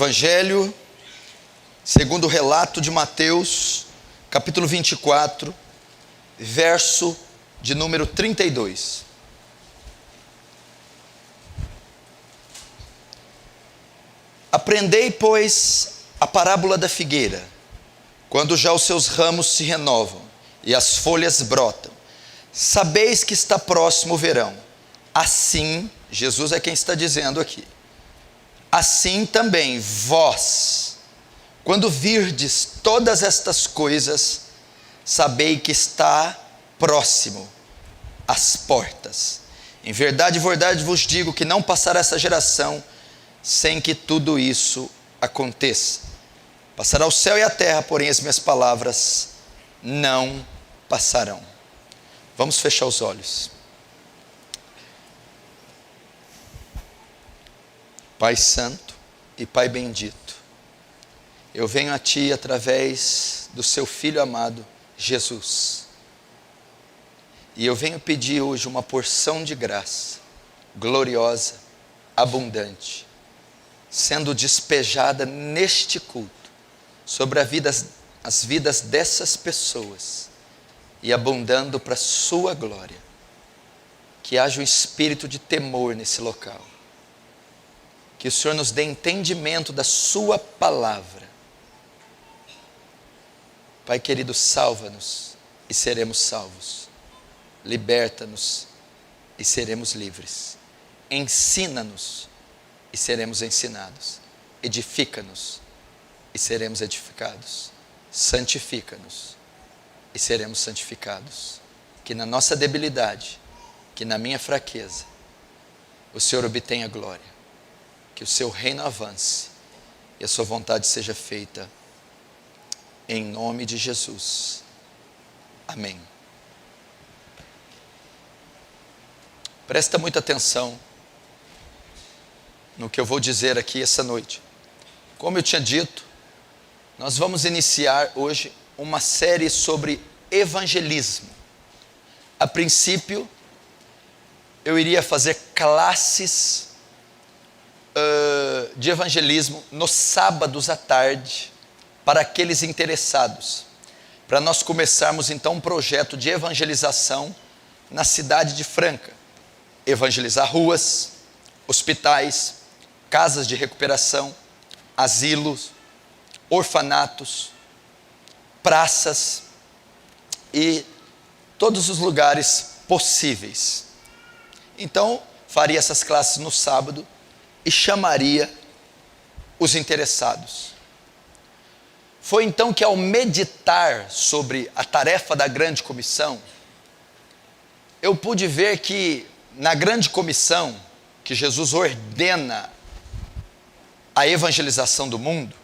Evangelho, segundo o relato de Mateus, capítulo 24, verso de número 32. Aprendei, pois, a parábola da figueira, quando já os seus ramos se renovam e as folhas brotam. Sabeis que está próximo o verão. Assim, Jesus é quem está dizendo aqui. Assim também vós, quando virdes todas estas coisas, sabei que está próximo às portas. Em verdade vos digo que não passará essa geração sem que tudo isso aconteça. Passará o céu e a terra, porém as minhas palavras não passarão. Vamos fechar os olhos. Pai Santo e Pai Bendito, eu venho a Ti através do Seu Filho amado, Jesus. E eu venho pedir hoje uma porção de graça, gloriosa, abundante, sendo despejada neste culto, sobre as vidas dessas pessoas, e abundando para a Sua glória. Que haja um espírito de temor nesse local. Que o Senhor nos dê entendimento da Sua palavra. Pai querido, salva-nos e seremos salvos. Liberta-nos e seremos livres. Ensina-nos e seremos ensinados. Edifica-nos e seremos edificados. Santifica-nos e seremos santificados. Que na nossa debilidade, que na minha fraqueza, o Senhor obtenha glória. Que o Seu reino avance e a Sua vontade seja feita, em nome de Jesus. Amém. Presta muita atenção no que eu vou dizer aqui essa noite. Como eu tinha dito, nós vamos iniciar hoje uma série sobre evangelismo. A princípio, eu iria fazer classes de evangelismo nos sábados à tarde, para aqueles interessados, para nós começarmos então um projeto de evangelização na cidade de Franca. Evangelizar ruas, hospitais, casas de recuperação, asilos, orfanatos, praças e todos os lugares possíveis. Então, faria essas classes no sábado e chamaria os interessados. Foi então que, ao meditar sobre a tarefa da grande comissão, eu pude ver que na grande comissão que Jesus ordena a evangelização do mundo,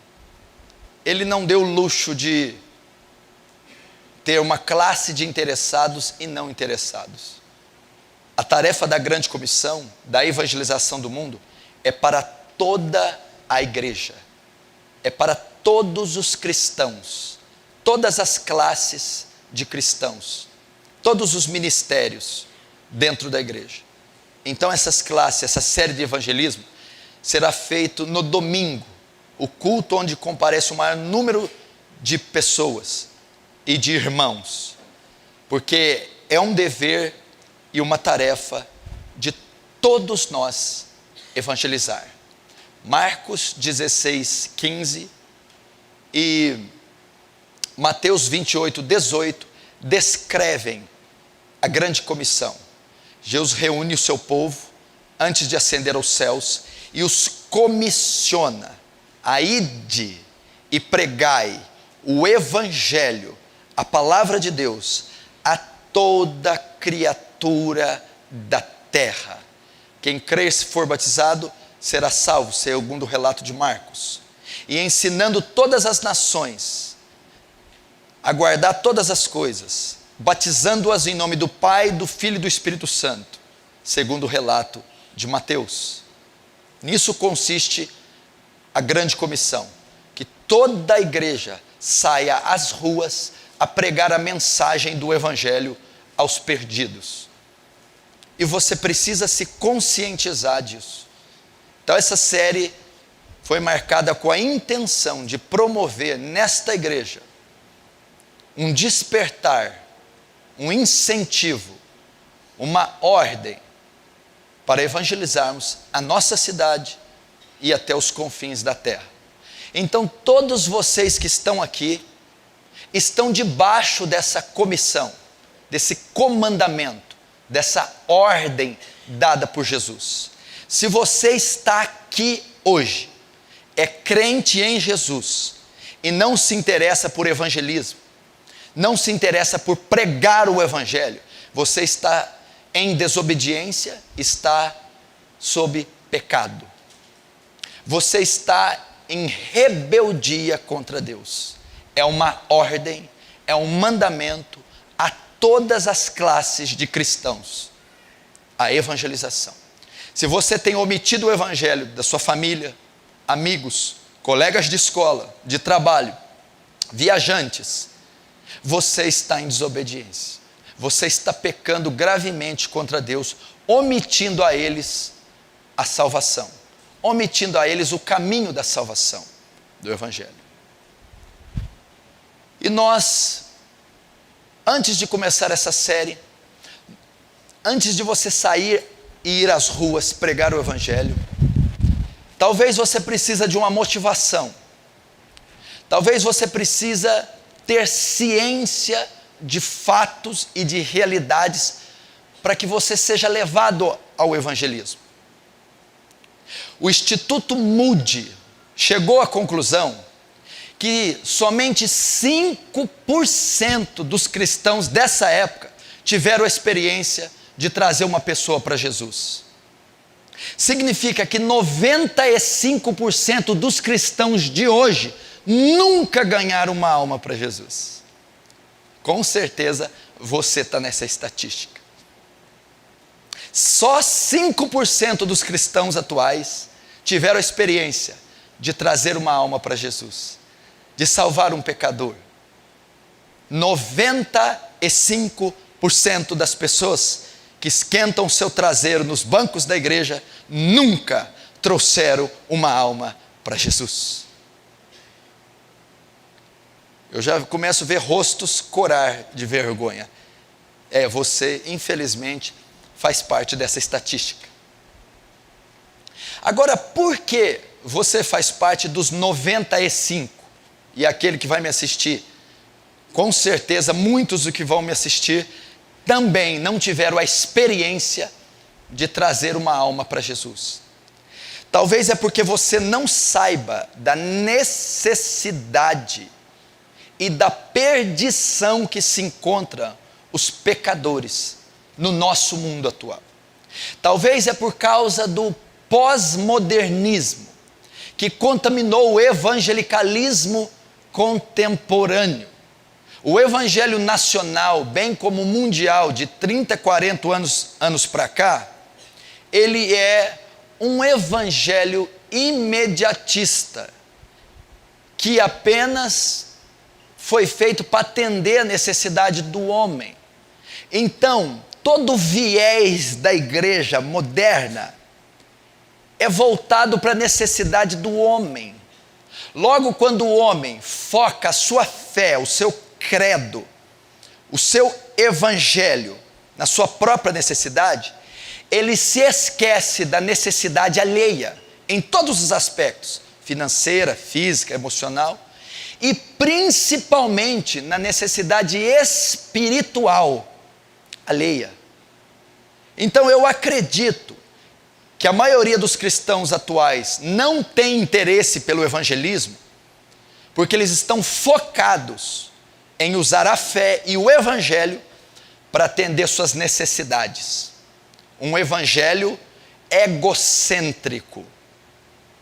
Ele não deu o luxo de ter uma classe de interessados e não interessados. A tarefa da grande comissão, da evangelização do mundo, é para toda a igreja, é para todos os cristãos, todas as classes de cristãos, todos os ministérios dentro da igreja. Então essas classes, essa série de evangelismo, será feito no domingo, o culto onde comparece o maior número de pessoas e de irmãos, porque é um dever e uma tarefa de todos nós evangelizar. Marcos 16, 15 e Mateus 28, 18 descrevem a grande comissão. Jesus reúne o seu povo antes de ascender aos céus e os comissiona a ide e pregai o evangelho, a palavra de Deus, a toda criatura da terra. Quem crer e for batizado será salvo, segundo o relato de Marcos. E ensinando todas as nações a guardar todas as coisas, batizando-as em nome do Pai, do Filho e do Espírito Santo, segundo o relato de Mateus. Nisso consiste a grande comissão, que toda a igreja saia às ruas a pregar a mensagem do Evangelho aos perdidos. E você precisa se conscientizar disso. Então essa série foi marcada com a intenção de promover nesta igreja um despertar, um incentivo, uma ordem para evangelizarmos a nossa cidade e até os confins da terra. Então, todos vocês que estão aqui estão debaixo dessa comissão, desse comandamento, dessa ordem dada por Jesus. Se você está aqui hoje, é crente em Jesus e não se interessa por evangelismo, não se interessa por pregar o evangelho, você está em desobediência, está sob pecado. Você está em rebeldia contra Deus. É uma ordem, é um mandamento a todas as classes de cristãos, a evangelização. Se você tem omitido o evangelho da sua família, amigos, colegas de escola, de trabalho, viajantes, você está em desobediência. Você está pecando gravemente contra Deus, omitindo a eles a salvação, omitindo a eles o caminho da salvação do evangelho. E nós, antes de começar essa série, antes de você sair e ir às ruas pregar o evangelho, talvez você precisa de uma motivação. Talvez você precisa ter ciência de fatos e de realidades para que você seja levado ao evangelismo. O Instituto Moody chegou à conclusão que somente 5% dos cristãos dessa época tiveram a experiência de trazer uma pessoa para Jesus. Significa que 95% dos cristãos de hoje nunca ganharam uma alma para Jesus. Com certeza você está nessa estatística. Só 5% dos cristãos atuais tiveram a experiência de trazer uma alma para Jesus, de salvar um pecador. 95% das pessoas que esquentam seu traseiro nos bancos da igreja nunca trouxeram uma alma para Jesus. Eu já começo a ver rostos corar de vergonha. Você, infelizmente, faz parte dessa estatística. Agora, por que você faz parte dos 95? E aquele que vai me assistir, com certeza, muitos do que vão me assistir, também não tiveram a experiência de trazer uma alma para Jesus. Talvez é porque você não saiba da necessidade e da perdição que se encontram os pecadores no nosso mundo atual. Talvez é por causa do pós-modernismo que contaminou o evangelicalismo contemporâneo. O evangelho nacional, bem como mundial, de 30, 40 anos para cá, ele é um evangelho imediatista, que apenas foi feito para atender a necessidade do homem. Então, todo o viés da igreja moderna é voltado para a necessidade do homem. Logo, quando o homem foca a sua fé, o seu credo, o seu evangelho na sua própria necessidade, ele se esquece da necessidade alheia, em todos os aspectos, financeira, física, emocional, e principalmente na necessidade espiritual alheia. Então eu acredito que a maioria dos cristãos atuais não tem interesse pelo evangelismo, porque eles estão focados em usar a fé e o evangelho para atender suas necessidades. Um evangelho egocêntrico.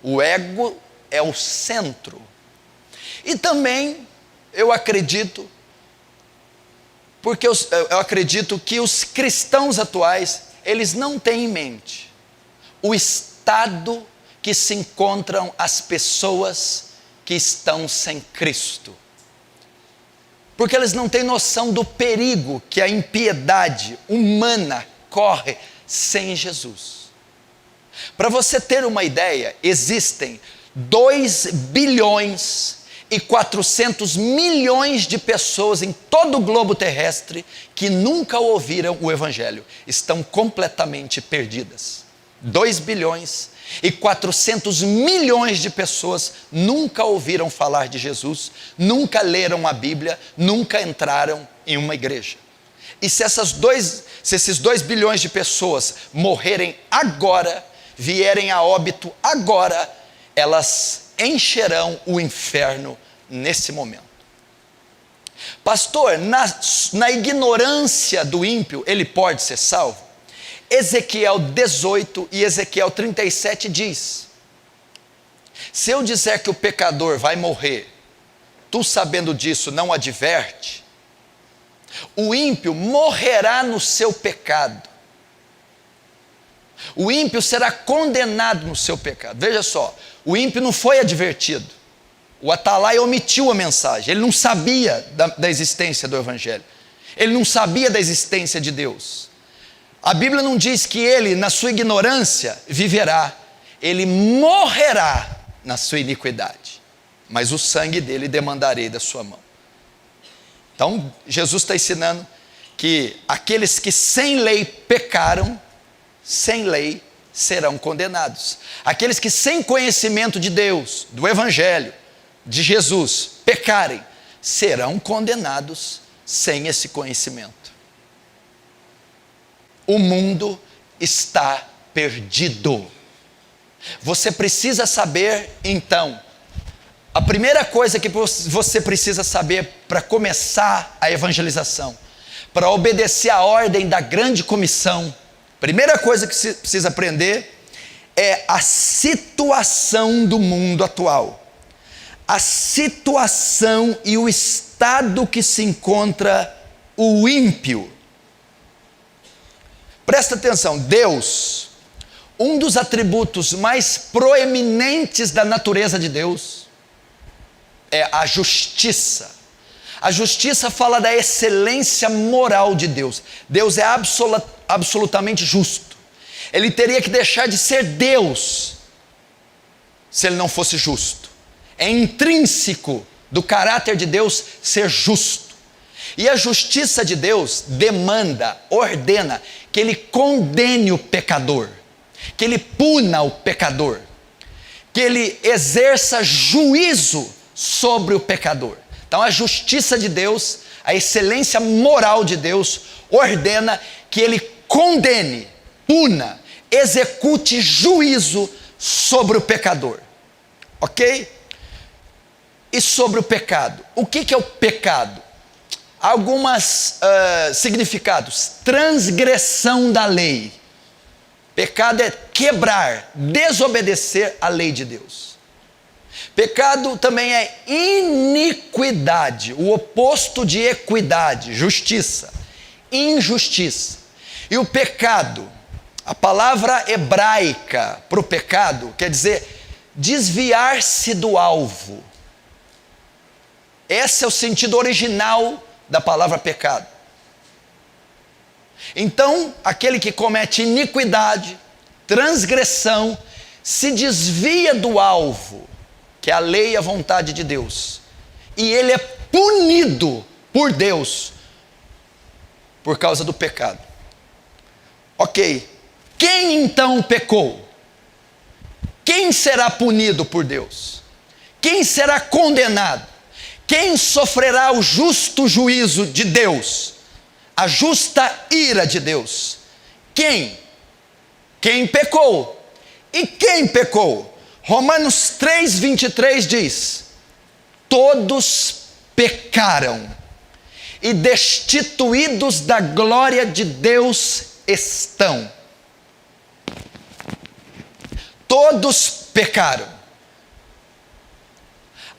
O ego é o centro. E também eu acredito que os cristãos atuais, eles não têm em mente o estado que se encontram as pessoas que estão sem Cristo. Porque eles não têm noção do perigo que a impiedade humana corre sem Jesus. Para você ter uma ideia, existem 2,4 bilhões de pessoas em todo o globo terrestre que nunca ouviram o Evangelho estão completamente perdidas. 2,4 bilhões de pessoas nunca ouviram falar de Jesus, nunca leram a Bíblia, nunca entraram em uma igreja. E se esses 2 bilhões de pessoas morrerem agora, vierem a óbito agora, elas encherão o inferno nesse momento. Pastor, na ignorância do ímpio, ele pode ser salvo? Ezequiel 18 e Ezequiel 37 diz: se eu disser que o pecador vai morrer, tu sabendo disso não adverte, o ímpio morrerá no seu pecado. O ímpio será condenado no seu pecado. Veja só, o ímpio não foi advertido. O Atalaia omitiu a mensagem. Ele não sabia da existência do Evangelho. Ele não sabia da existência de Deus. A Bíblia não diz que ele, na sua ignorância, viverá. Ele morrerá na sua iniquidade. Mas o sangue dele demandarei da sua mão. Então, Jesus está ensinando que aqueles que sem lei pecaram, sem lei serão condenados. Aqueles que sem conhecimento de Deus, do Evangelho, de Jesus, pecarem, serão condenados sem esse conhecimento. O mundo está perdido. Você precisa saber, então, a primeira coisa que você precisa saber para começar a evangelização, para obedecer à ordem da grande comissão, primeira coisa que você precisa aprender é a situação do mundo atual. A situação e o estado que se encontra o ímpio. Presta atenção, Deus, um dos atributos mais proeminentes da natureza de Deus é a justiça. A justiça fala da excelência moral de Deus. Deus é absolutamente justo. Ele teria que deixar de ser Deus se ele não fosse justo. É intrínseco do caráter de Deus ser justo. E a justiça de Deus demanda, ordena que ele condene o pecador, que ele puna o pecador, que ele exerça juízo sobre o pecador. Então a justiça de Deus, a excelência moral de Deus, ordena que ele condene, puna, execute juízo sobre o pecador. Ok? E sobre o pecado. O que é o pecado? Alguns significados. Transgressão da lei. Pecado é quebrar, desobedecer a lei de Deus. Pecado também é iniquidade, o oposto de equidade, justiça, injustiça. E o pecado, a palavra hebraica para o pecado quer dizer desviar-se do alvo. Esse é o sentido original da palavra pecado. Então, aquele que comete iniquidade, transgressão, se desvia do alvo, que é a lei e a vontade de Deus, e ele é punido por Deus por causa do pecado. Ok, quem então pecou? Quem será punido por Deus? Quem será condenado? Quem sofrerá o justo juízo de Deus? A justa ira de Deus? Quem? Quem pecou? E quem pecou? Romanos 3:23 diz: todos pecaram e destituídos da glória de Deus estão. Todos pecaram.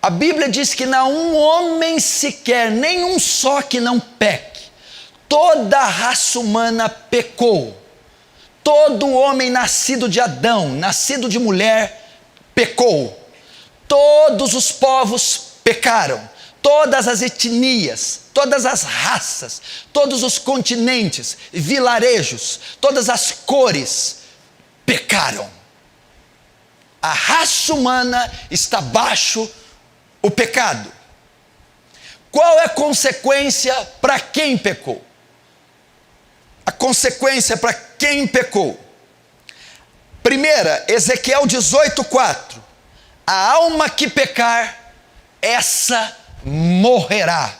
A Bíblia diz que não há um homem sequer, nenhum só que não peque. Toda a raça humana pecou. Todo homem nascido de Adão, nascido de mulher, pecou. Todos os povos pecaram. Todas as etnias, todas as raças, todos os continentes, vilarejos, todas as cores pecaram. A raça humana está baixo o pecado. Qual é a consequência para quem pecou? A consequência para quem pecou. Primeira, Ezequiel 18:4. A alma que pecar, essa morrerá.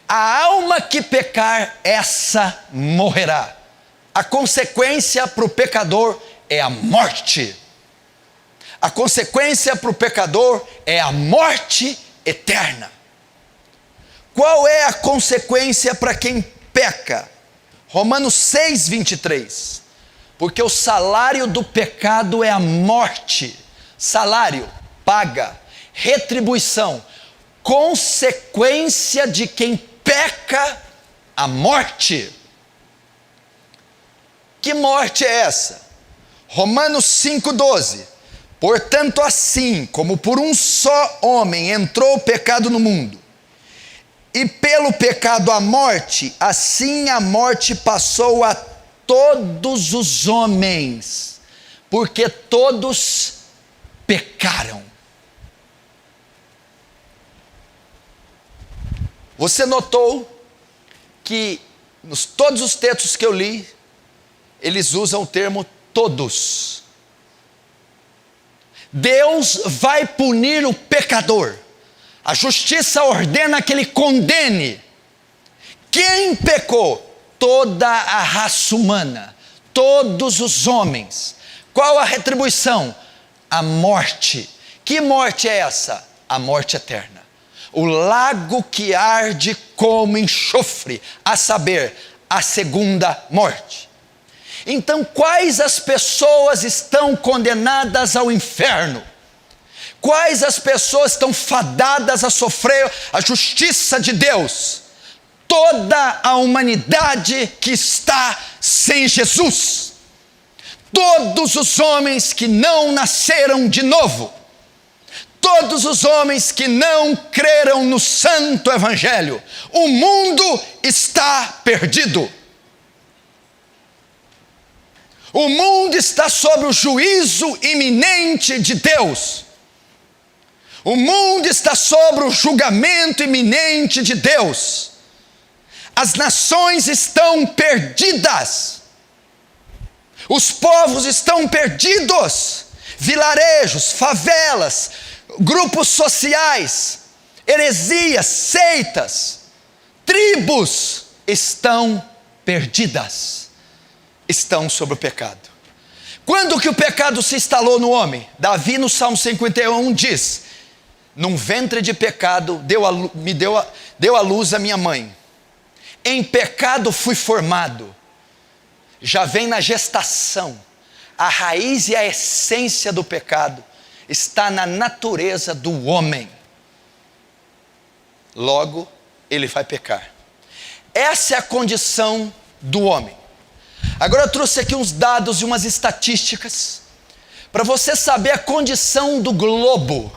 A alma que pecar, essa morrerá. A consequência para o pecador é a morte. A consequência para o pecador é a morte eterna. Qual é a consequência para quem peca? Romanos 6:23. Porque o salário do pecado é a morte. Salário, paga, retribuição. Consequência de quem peca, a morte. Que morte é essa? Romanos 5:12. Portanto, assim como por um só homem entrou o pecado no mundo, e pelo pecado a morte, assim a morte passou a todos os homens, porque todos pecaram. Você notou que todos os textos que eu li, eles usam o termo todos. Deus vai punir o pecador. A justiça ordena que ele condene. Quem pecou? Toda a raça humana, todos os homens. Qual a retribuição? A morte. Que morte é essa? A morte eterna. O lago que arde como enxofre, a saber, a segunda morte. Então, quais as pessoas estão condenadas ao inferno? Quais as pessoas estão fadadas a sofrer a justiça de Deus? Toda a humanidade que está sem Jesus. Todos os homens que não nasceram de novo. Todos os homens que não creram no santo evangelho. O mundo está perdido. O mundo está sob o juízo iminente de Deus. O mundo está sob o julgamento iminente de Deus. As nações estão perdidas. Os povos estão perdidos. Vilarejos, favelas, grupos sociais, heresias, seitas, tribos estão perdidas. Estão sob o pecado. Quando que o pecado se instalou no homem? Davi no Salmo 51 diz: num ventre de pecado deu à luz a minha mãe. Em pecado fui formado. Já vem na gestação. A raiz e a essência do pecado está na natureza do homem. Logo, ele vai pecar. Essa é a condição do homem. Agora eu trouxe aqui uns dados e umas estatísticas para você saber a condição do globo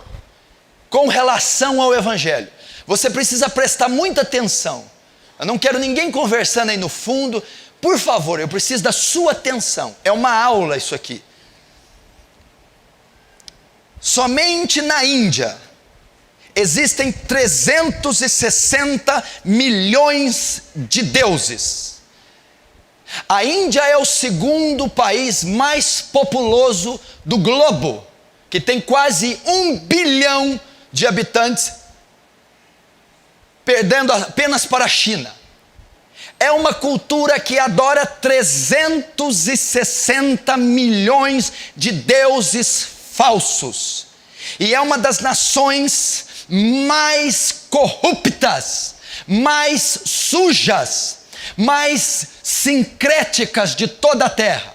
com relação ao evangelho. Você precisa prestar muita atenção. Eu não quero ninguém conversando aí no fundo. Por favor, eu preciso da sua atenção. É uma aula isso aqui. Somente na Índia existem 360 milhões de deuses. A Índia é o segundo país mais populoso do globo, que tem quase 1 bilhão de habitantes, perdendo apenas para a China. É uma cultura que adora 360 milhões de deuses falsos. E é uma das nações mais corruptas, mais sujas, mais sincréticas de toda a terra.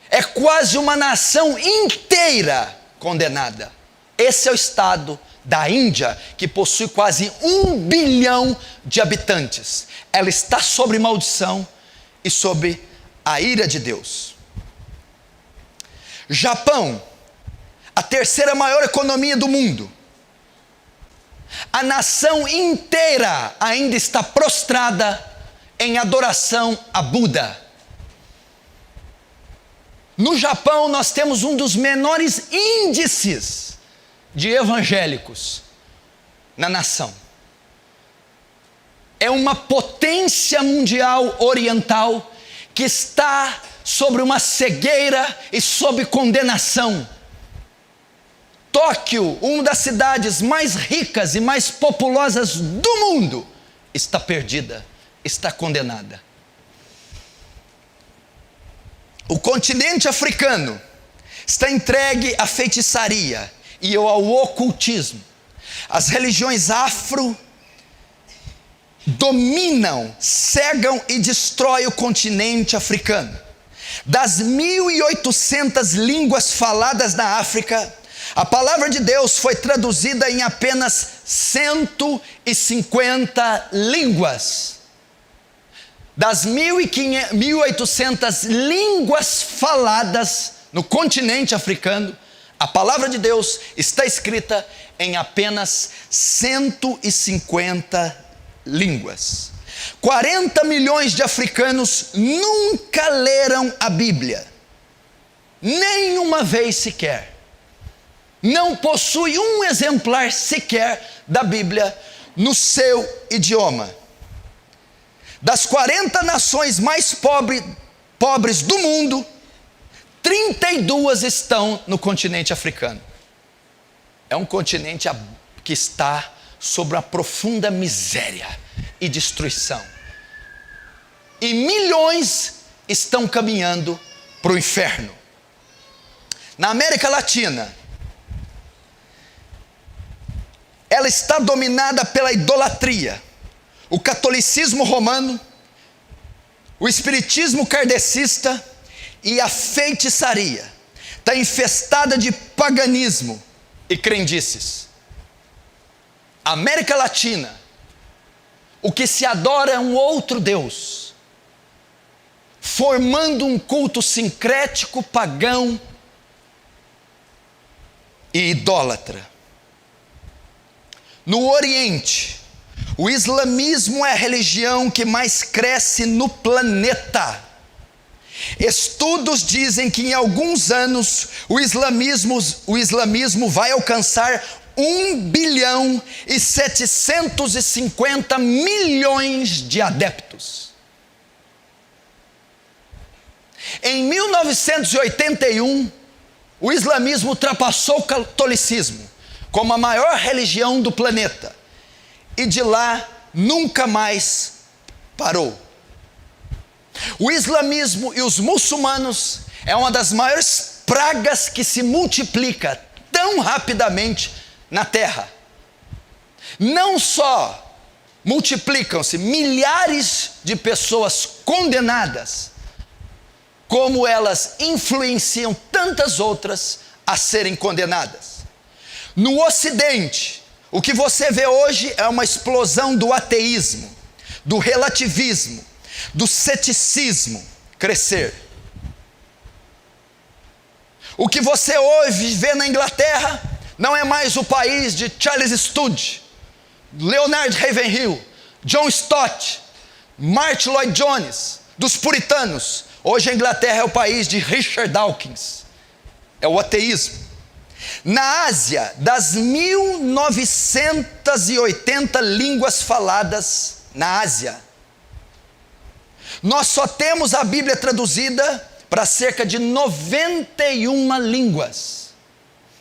É quase uma nação inteira condenada. Esse é o estado da Índia, que possui quase 1 bilhão de habitantes. Ela está sob maldição e sob a ira de Deus. Japão, a terceira maior economia do mundo. A nação inteira ainda está prostrada em adoração a Buda. No Japão, nós temos um dos menores índices de evangélicos na nação. É uma potência mundial oriental que está sobre uma cegueira e sob condenação. Tóquio, uma das cidades mais ricas e mais populosas do mundo, está perdida, está condenada. O continente africano está entregue à feitiçaria e ao ocultismo. As religiões afro dominam, cegam e destroem o continente africano. Das 1.800 línguas faladas na África, a palavra de Deus foi traduzida em apenas 150 línguas. Das 1.800 línguas faladas no continente africano, a palavra de Deus está escrita em apenas 150 línguas. 40 milhões de africanos nunca leram a Bíblia, nenhuma vez sequer. Não possui um exemplar sequer da Bíblia no seu idioma. Das 40 nações mais pobres do mundo, 32 estão no continente africano. É um continente que está sob uma profunda miséria e destruição. E milhões estão caminhando para o inferno. Na América Latina, ela está dominada pela idolatria, o catolicismo romano, o espiritismo kardecista e a feitiçaria. Está infestada de paganismo e crendices. A América Latina, o que se adora é um outro Deus, formando um culto sincrético, pagão e idólatra. No Oriente, o islamismo é a religião que mais cresce no planeta. Estudos dizem que em alguns anos o islamismo vai alcançar 1.750 bilhões de adeptos. Em 1981, o islamismo ultrapassou o catolicismo como a maior religião do planeta, e de lá nunca mais parou. O islamismo e os muçulmanos é uma das maiores pragas que se multiplica tão rapidamente na terra. Não só multiplicam-se milhares de pessoas condenadas, como elas influenciam tantas outras a serem condenadas. No Ocidente, o que você vê hoje é uma explosão do ateísmo, do relativismo, do ceticismo crescer. O que você hoje vê na Inglaterra não é mais o país de Charles Studd, Leonard Ravenhill, John Stott, Martyn Lloyd-Jones, dos puritanos. Hoje a Inglaterra é o país de Richard Dawkins, é o ateísmo. Na Ásia, das 1.980 línguas faladas na Ásia, nós só temos a Bíblia traduzida para cerca de 91 línguas.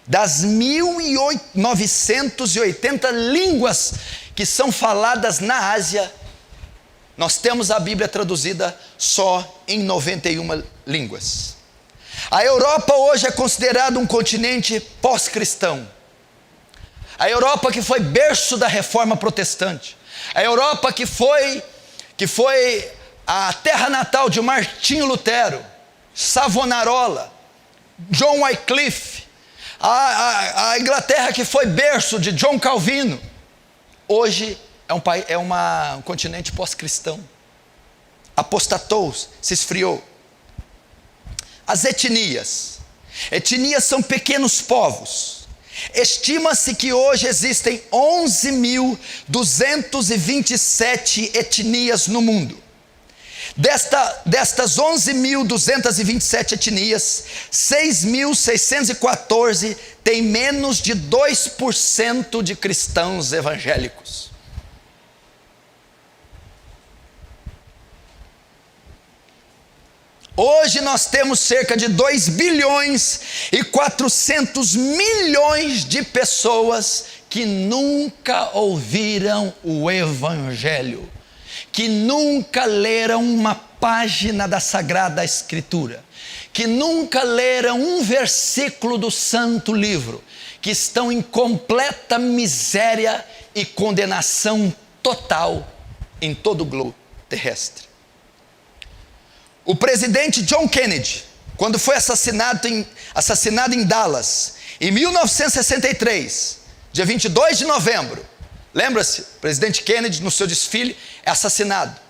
Das 1.980 línguas que são faladas na Ásia, nós temos a Bíblia traduzida só em 91 línguas. A Europa hoje é considerada um continente pós-cristão. A Europa que foi berço da reforma protestante. A Europa que foi a terra natal de Martinho Lutero, Savonarola, John Wycliffe. A Inglaterra que foi berço de John Calvino. Hoje é um continente pós-cristão. Apostatou, se esfriou. As etnias são pequenos povos. Estima-se que hoje existem 11.227 etnias no mundo. Destas 11.227 etnias, 6.614 têm menos de 2% de cristãos evangélicos. Hoje nós temos cerca de 2 bilhões e 400 milhões de pessoas que nunca ouviram o Evangelho, que nunca leram uma página da Sagrada Escritura, que nunca leram um versículo do Santo Livro, que estão em completa miséria e condenação total em todo o globo terrestre. O presidente John Kennedy, quando foi assassinado em Dallas, em 1963, dia 22 de novembro, lembra-se? O presidente Kennedy, no seu desfile, é assassinado.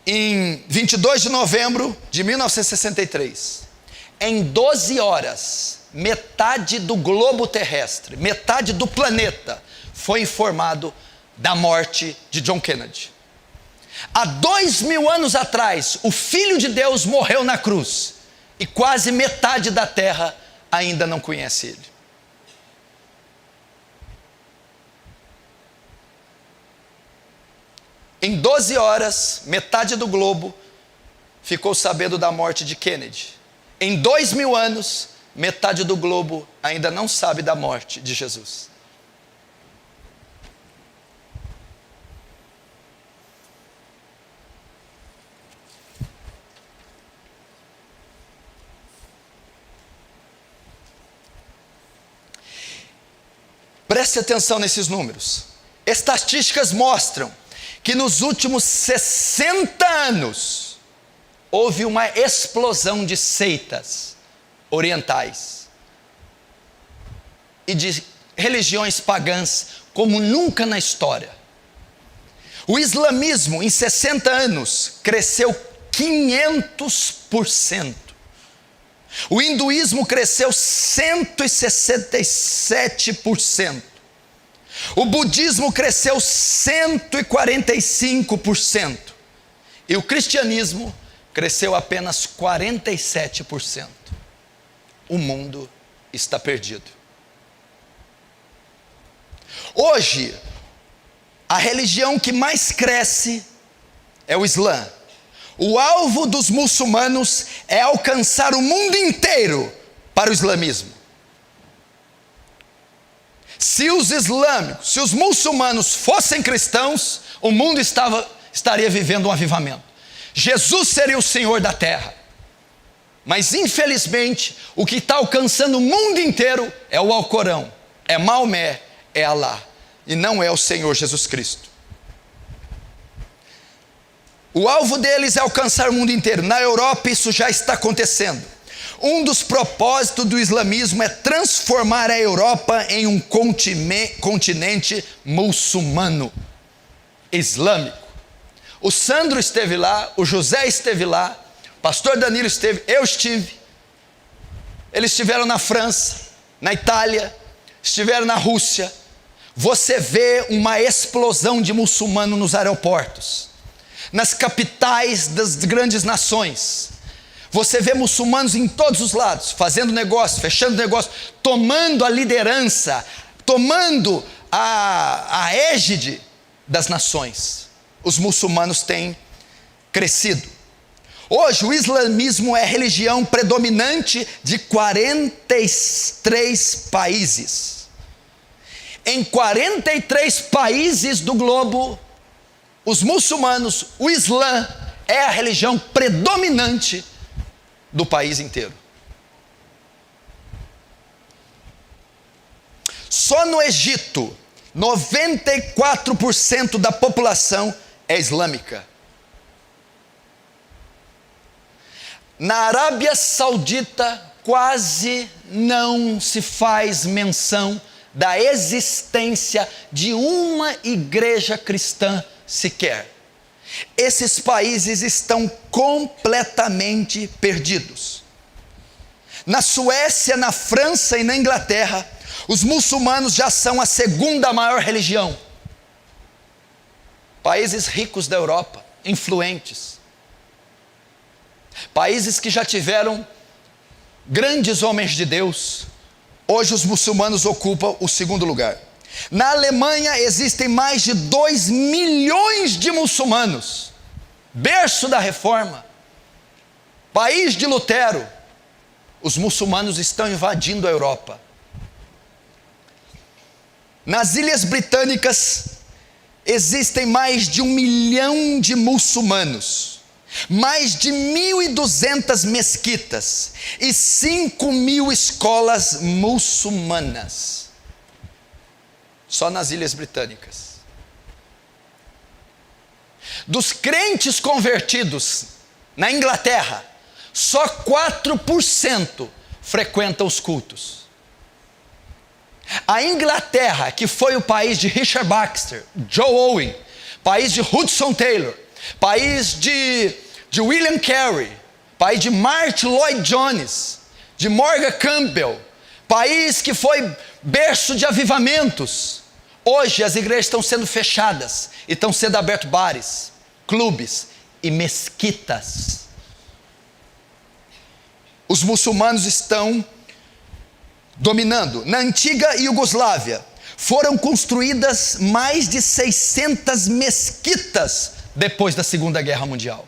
Em 22 de novembro de 1963, em 12 horas, metade do globo terrestre, metade do planeta, foi informado da morte de John Kennedy. Há 2000 anos atrás, o Filho de Deus morreu na cruz, e quase metade da terra ainda não conhece ele. Em 12 horas, metade do globo ficou sabendo da morte de Kennedy. Em 2000 anos, metade do globo ainda não sabe da morte de Jesus. Preste atenção nesses números. Estatísticas mostram que nos últimos 60 anos houve uma explosão de seitas orientais e de religiões pagãs como nunca na história. O islamismo em 60 anos cresceu 500%. O hinduísmo cresceu 167%. O budismo cresceu 145%. E o cristianismo cresceu apenas 47%. O mundo está perdido. Hoje, a religião que mais cresce é o Islã. O alvo dos muçulmanos é alcançar o mundo inteiro para o islamismo. Se os muçulmanos fossem cristãos, o mundo estaria vivendo um avivamento. Jesus seria o Senhor da terra. Mas infelizmente, o que está alcançando o mundo inteiro é o Alcorão, é Maomé, é Alá, e não é o Senhor Jesus Cristo. O alvo deles é alcançar o mundo inteiro. Na Europa isso já está acontecendo. Um dos propósitos do islamismo é transformar a Europa em um continente muçulmano, islâmico. O Sandro esteve lá, o José esteve lá, o pastor Danilo esteve, eu estive. Eles estiveram na França, na Itália, estiveram na Rússia. Você vê uma explosão de muçulmano nos aeroportos, nas capitais das grandes nações. Você vê muçulmanos em todos os lados, fazendo negócio, fechando negócio, tomando a liderança, tomando a égide das nações. Os muçulmanos têm crescido. Hoje o islamismo é a religião predominante de 43 países. Em 43 países do globo, os muçulmanos, o Islã é a religião predominante do país inteiro. Só no Egito, 94% da população é islâmica. Na Arábia Saudita, quase não se faz menção da existência de uma igreja cristã sequer. Esses países estão completamente perdidos. Na Suécia, na França e na Inglaterra, os muçulmanos já são a segunda maior religião. Países ricos da Europa, influentes. países que já tiveram grandes homens de Deus, hoje os muçulmanos ocupam o segundo lugar. Na Alemanha existem mais de 2 milhões de muçulmanos, berço da Reforma, país de Lutero. Os muçulmanos estão invadindo a Europa. Nas Ilhas Britânicas existem mais de 1 milhão de muçulmanos, mais de 1.200 mesquitas e 5.000 escolas muçulmanas, só nas Ilhas Britânicas. Dos crentes convertidos na Inglaterra, só 4% frequentam os cultos. A Inglaterra, que foi o país de Richard Baxter, Joe Owen, país de Hudson Taylor, país de William Carey, país de Martyn Lloyd Jones, de Morgan Campbell, país que foi berço de avivamentos. Hoje as igrejas estão sendo fechadas e estão sendo abertos bares, clubes e mesquitas. Os muçulmanos estão dominando. Na antiga Iugoslávia foram construídas mais de 600 mesquitas depois da Segunda Guerra Mundial.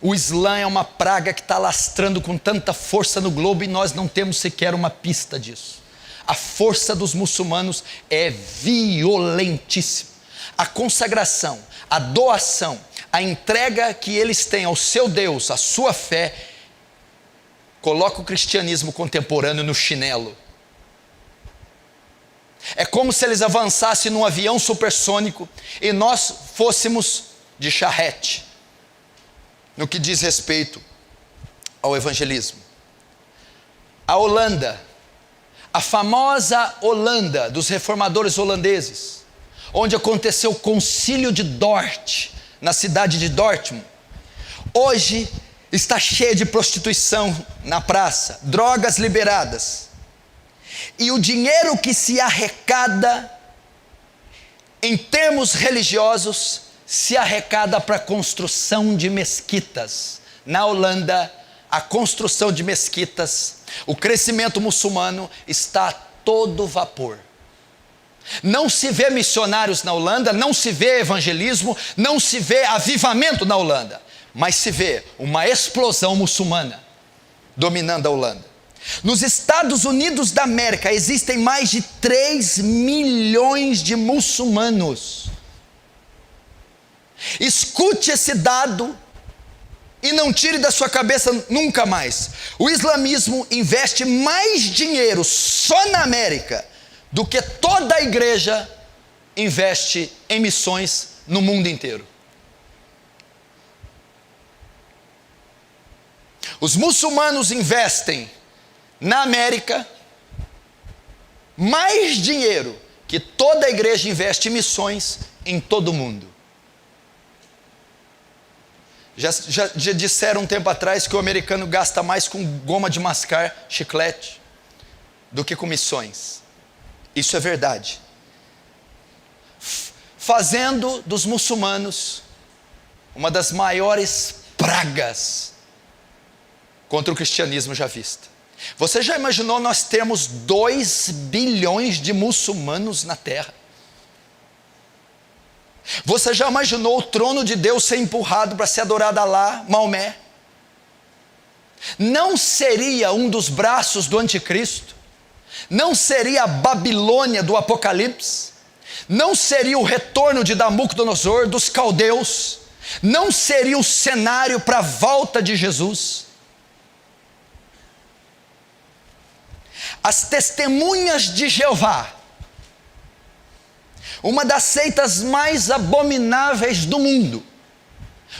O Islã é uma praga que está alastrando com tanta força no globo e nós não temos sequer uma pista disso. A força dos muçulmanos é violentíssima. A consagração, a doação, a entrega que eles têm ao seu Deus, à sua fé, coloca o cristianismo contemporâneo no chinelo. É como se eles avançassem num avião supersônico e nós fôssemos de charrete, no que diz respeito ao evangelismo. A Holanda, a famosa Holanda dos reformadores holandeses, onde aconteceu o concílio de Dort, na cidade de Dortmund, hoje está cheia de prostituição na praça, drogas liberadas. E o dinheiro que se arrecada, em termos religiosos, se arrecada para a construção de mesquitas. Na Holanda, a construção de mesquitas, o crescimento muçulmano está a todo vapor. Não se vê missionários na Holanda, não se vê evangelismo, não se vê avivamento na Holanda, mas se vê uma explosão muçulmana dominando a Holanda. Nos Estados Unidos da América existem mais de 3 milhões de muçulmanos. Escute esse dado e não tire da sua cabeça nunca mais. O islamismo investe mais dinheiro só na América do que toda a igreja investe em missões no mundo inteiro. Os muçulmanos investem na América mais dinheiro que toda a igreja investe em missões em todo o mundo. Já disseram um tempo atrás que o americano gasta mais com goma de mascar, chiclete, do que com missões. Isso é verdade. Fazendo dos muçulmanos uma das maiores pragas contra o cristianismo já vista. Você já imaginou nós termos 2 bilhões de muçulmanos na terra? Você já imaginou o trono de Deus ser empurrado para ser adorado a Alá, Maomé? Não seria um dos braços do anticristo? Não seria a Babilônia do Apocalipse? Não seria o retorno de Nabucodonosor, dos caldeus? Não seria o cenário para a volta de Jesus? As testemunhas de Jeová, uma das seitas mais abomináveis do mundo,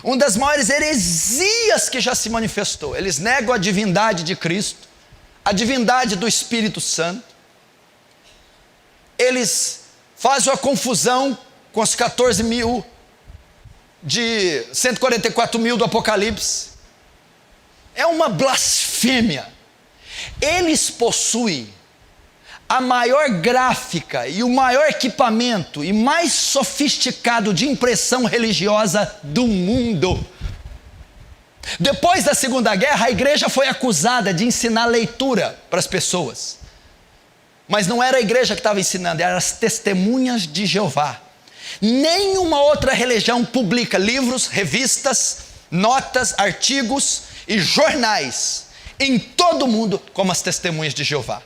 uma das maiores heresias que já se manifestou. Eles negam a divindade de Cristo, a divindade do Espírito Santo. Eles fazem a confusão com os 14 mil de 144 mil do Apocalipse. É uma blasfêmia. Eles possuem a maior gráfica e o maior equipamento e mais sofisticado de impressão religiosa do mundo. Depois da Segunda Guerra, a igreja foi acusada de ensinar leitura para as pessoas. Mas não era a igreja que estava ensinando, eram as testemunhas de Jeová. Nenhuma outra religião publica livros, revistas, notas, artigos e jornais em todo o mundo como as testemunhas de Jeová.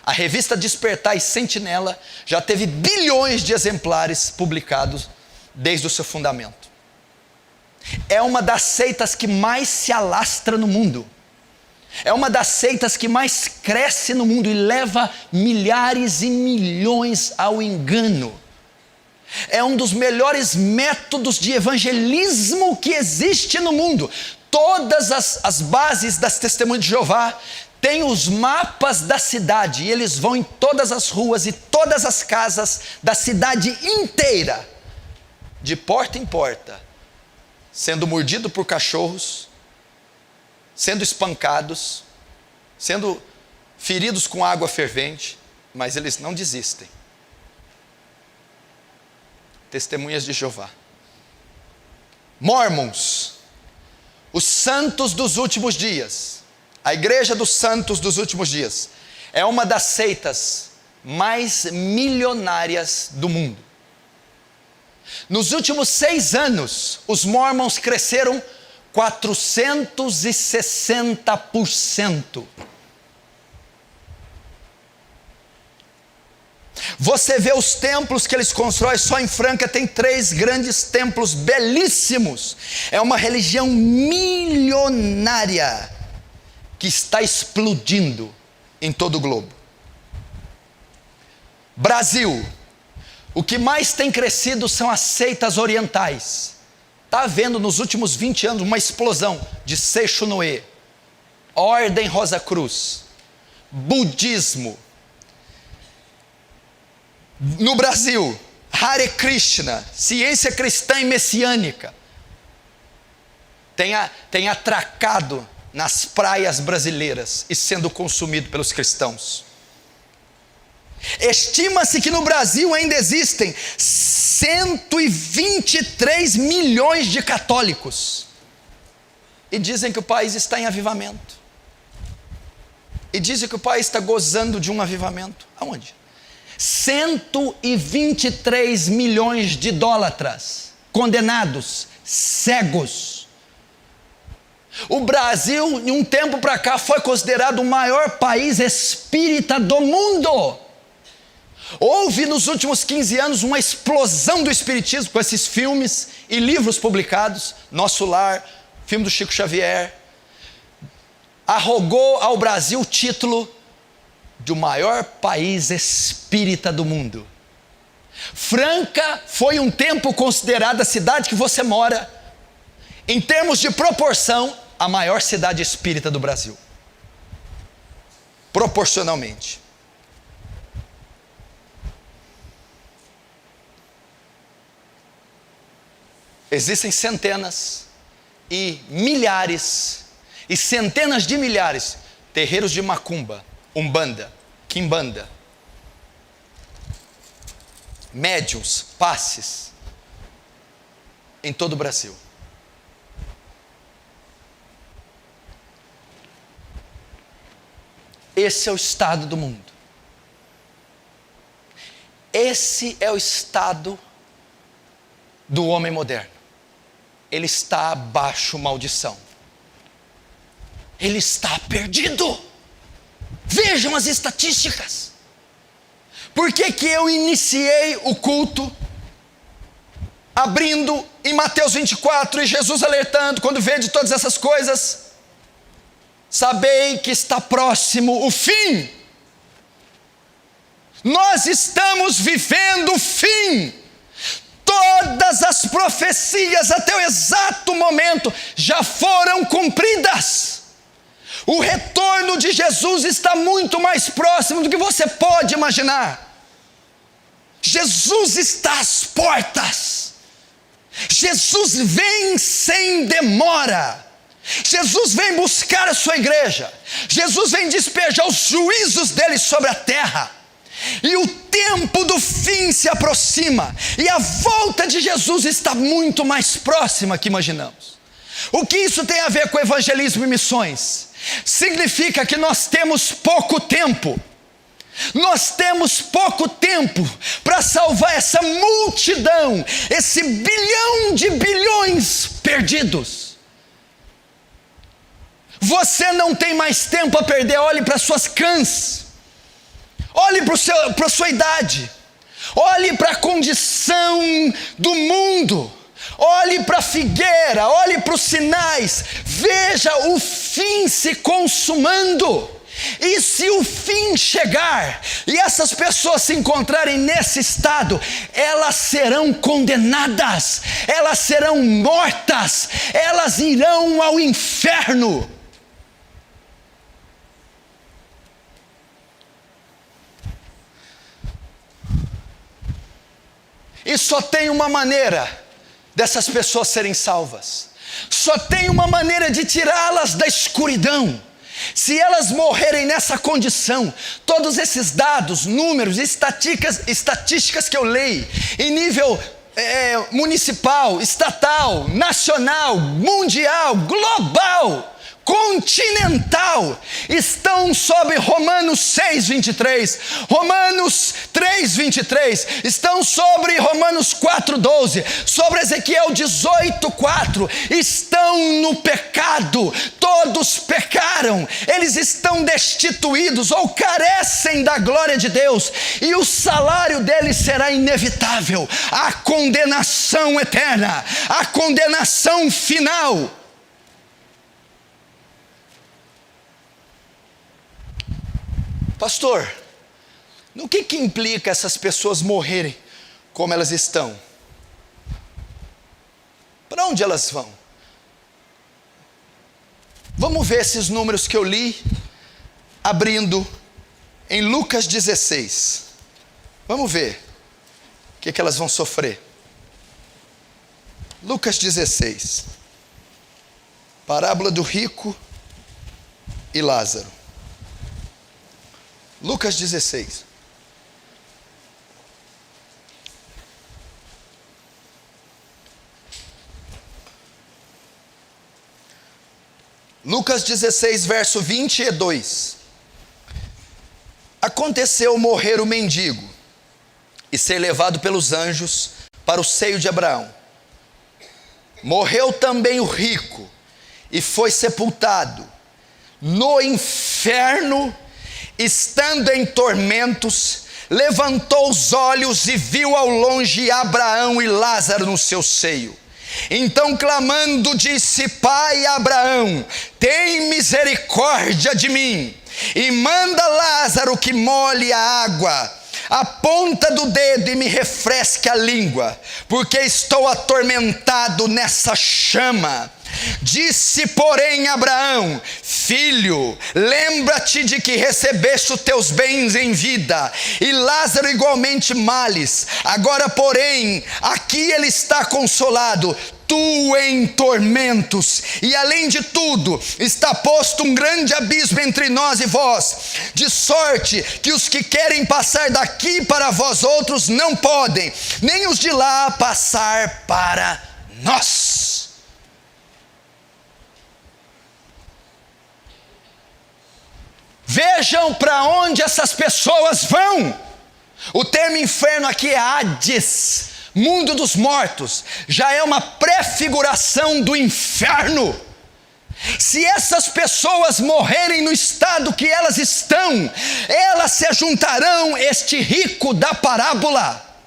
A revista Despertar e Sentinela já teve bilhões de exemplares publicados desde o seu fundamento. É uma das seitas que mais se alastra no mundo. É uma das seitas que mais cresce no mundo e leva milhares e milhões ao engano. É um dos melhores métodos de evangelismo que existe no mundo. Todas as bases das testemunhas de Jeová têm os mapas da cidade, e eles vão em todas as ruas e todas as casas da cidade inteira, de porta em porta, sendo mordido por cachorros, sendo espancados, sendo feridos com água fervente, mas eles não desistem. Testemunhas de Jeová. Mormons, os santos dos últimos dias, a igreja dos santos dos últimos dias, é uma das seitas mais milionárias do mundo. Nos últimos 6 anos, os mormons cresceram 460%. Você vê os templos que eles constroem, só em Franca tem 3 grandes templos belíssimos. É uma religião milionária que está explodindo em todo o globo. Brasil, o que mais tem crescido são as seitas orientais. Está havendo nos últimos 20 anos uma explosão de Seixonoe, Ordem Rosa Cruz, budismo. No Brasil, Hare Krishna, ciência cristã e messiânica, tem atracado nas praias brasileiras e sendo consumido pelos cristãos. Estima-se que no Brasil ainda existem 123 milhões de católicos. E dizem que o país está em avivamento. E dizem que o país está gozando de um avivamento. Aonde? 123 milhões de idólatras, condenados, cegos. O Brasil, em um tempo para cá, foi considerado o maior país espírita do mundo. Houve nos últimos 15 anos uma explosão do espiritismo com esses filmes e livros publicados. Nosso Lar, filme do Chico Xavier, arrogou ao Brasil o título de o maior país espírita do mundo. Franca foi um tempo considerada a cidade que você mora, em termos de proporção, a maior cidade espírita do Brasil. Proporcionalmente. Existem centenas e milhares e centenas de milhares terreiros de macumba, umbanda, quimbanda, médiuns, passes, em todo o Brasil. Esse é o estado do mundo. Esse é o estado do homem moderno. Ele está abaixo maldição. Ele está perdido. Vejam as estatísticas. Por que que eu iniciei o culto abrindo em Mateus 24 e Jesus alertando, quando vê de todas essas coisas, sabei que está próximo o fim. Nós estamos vivendo o fim. Todas as profecias até o exato momento já foram cumpridas. O retorno de Jesus está muito mais próximo do que você pode imaginar. Jesus está às portas. Jesus vem sem demora. Jesus vem buscar a sua igreja. Jesus vem despejar os juízos dele sobre a terra. E o tempo do fim se aproxima. E a volta de Jesus está muito mais próxima que imaginamos. O que isso tem a ver com evangelismo e missões? Significa que nós temos pouco tempo. Nós temos pouco tempo para salvar essa multidão, esse bilhão de bilhões perdidos. Você não tem mais tempo a perder. Olhe para suas cãs, olhe para a sua idade, olhe para a condição do mundo, olhe para a figueira, olhe para os sinais, veja o fim se consumando. E se o fim chegar e essas pessoas se encontrarem nesse estado, elas serão condenadas, elas serão mortas, elas irão ao inferno. E só tem uma maneira dessas pessoas serem salvas, só tem uma maneira de tirá-las da escuridão. Se elas morrerem nessa condição, todos esses dados, números, estatísticas que eu leio, em nível municipal, estatal, nacional, mundial, global, continental, estão sobre Romanos 6:23, Romanos 3:23, estão sobre Romanos 4:12, sobre Ezequiel 18:4, estão no pecado, todos pecaram, eles estão destituídos ou carecem da glória de Deus, e o salário deles será inevitável, a condenação eterna, a condenação final. Pastor, no que implica essas pessoas morrerem como elas estão? Para onde elas vão? Vamos ver esses números que eu li, abrindo em Lucas 16. Vamos ver o que elas vão sofrer. Lucas 16. Parábola do rico e Lázaro. Lucas 16. Lucas 16, verso 22. Aconteceu morrer o mendigo e ser levado pelos anjos para o seio de Abraão. Morreu também o rico e foi sepultado no inferno. Estando em tormentos, levantou os olhos e viu ao longe Abraão e Lázaro no seu seio. Então clamando disse: Pai Abraão, tem misericórdia de mim, e manda Lázaro que molhe a água, a ponta do dedo, e me refresque a língua, porque estou atormentado nessa chama. Disse, porém, Abraão: Filho, lembra-te de que recebeste os teus bens em vida, e Lázaro igualmente males. Agora, porém, aqui ele está consolado, tu em tormentos, e além de tudo, está posto um grande abismo entre nós e vós, de sorte que os que querem passar daqui para vós outros não podem, nem os de lá passar para nós. Vejam para onde essas pessoas vão. O termo inferno aqui é Hades, mundo dos mortos, já é uma prefiguração do inferno. Se essas pessoas morrerem no estado que elas estão, elas se juntarão este rico da parábola.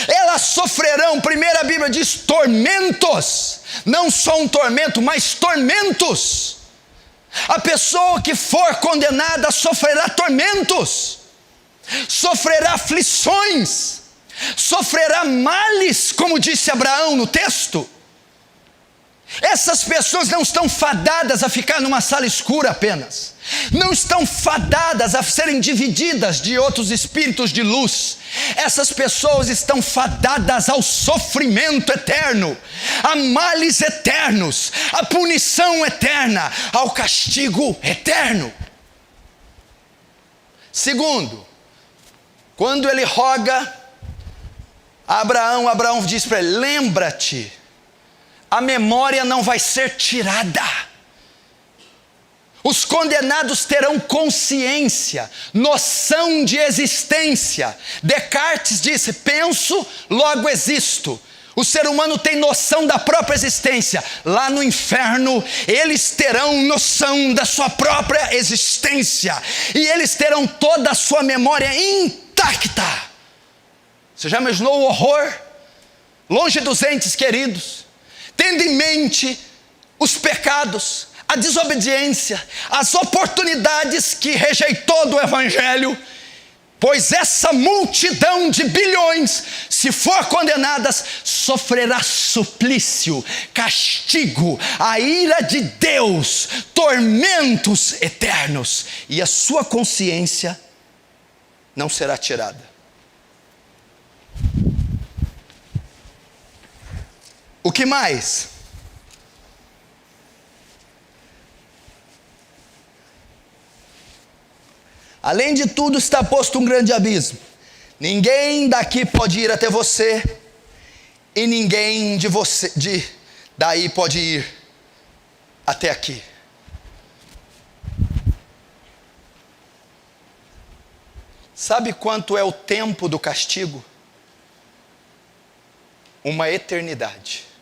Elas sofrerão, primeiro a Bíblia diz, tormentos, não só um tormento, mas tormentos. A pessoa que for condenada sofrerá tormentos, sofrerá aflições, sofrerá males, como disse Abraão no texto. Essas pessoas não estão fadadas a ficar numa sala escura apenas, não estão fadadas a serem divididas de outros espíritos de luz. Essas pessoas estão fadadas ao sofrimento eterno, a males eternos, à punição eterna, ao castigo eterno. Segundo, quando ele roga a Abraão, Abraão diz para ele: lembra-te. a memória não vai ser tirada. Os condenados terão consciência, noção de existência. Descartes disse: penso, logo existo. O ser humano tem noção da própria existência. Lá no inferno, eles terão noção da sua própria existência. E eles terão toda a sua memória intacta. Você já imaginou o horror? Longe dos entes queridos, tendo em mente os pecados, a desobediência, as oportunidades que rejeitou do Evangelho, pois essa multidão de bilhões, se for condenadas, sofrerá suplício, castigo, a ira de Deus, tormentos eternos, e a sua consciência não será tirada. O que mais? Além de tudo, está posto um grande abismo. Ninguém daqui pode ir até você, e ninguém daí pode ir até aqui. Sabe quanto é o tempo do castigo? Uma eternidade.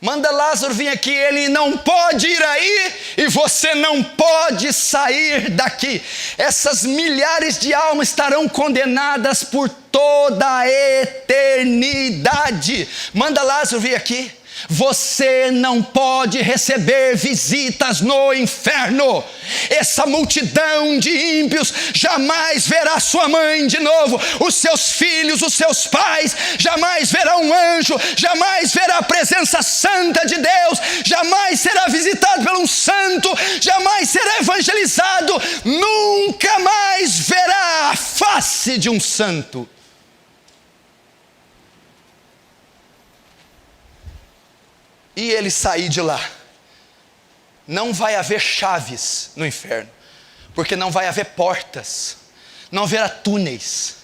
Manda Lázaro vir aqui, ele não pode ir aí e você não pode sair daqui. Essas milhares de almas estarão condenadas por toda a eternidade. Manda Lázaro vir aqui. Você não pode receber visitas no inferno. Essa multidão de ímpios jamais verá sua mãe de novo, os seus filhos, os seus pais, jamais verá um anjo, jamais verá a presença santa de Deus, jamais será visitado por um santo, jamais será evangelizado, nunca mais verá a face de um santo. E ele sair de lá, não vai haver chaves no inferno, porque não vai haver portas, não haverá túneis,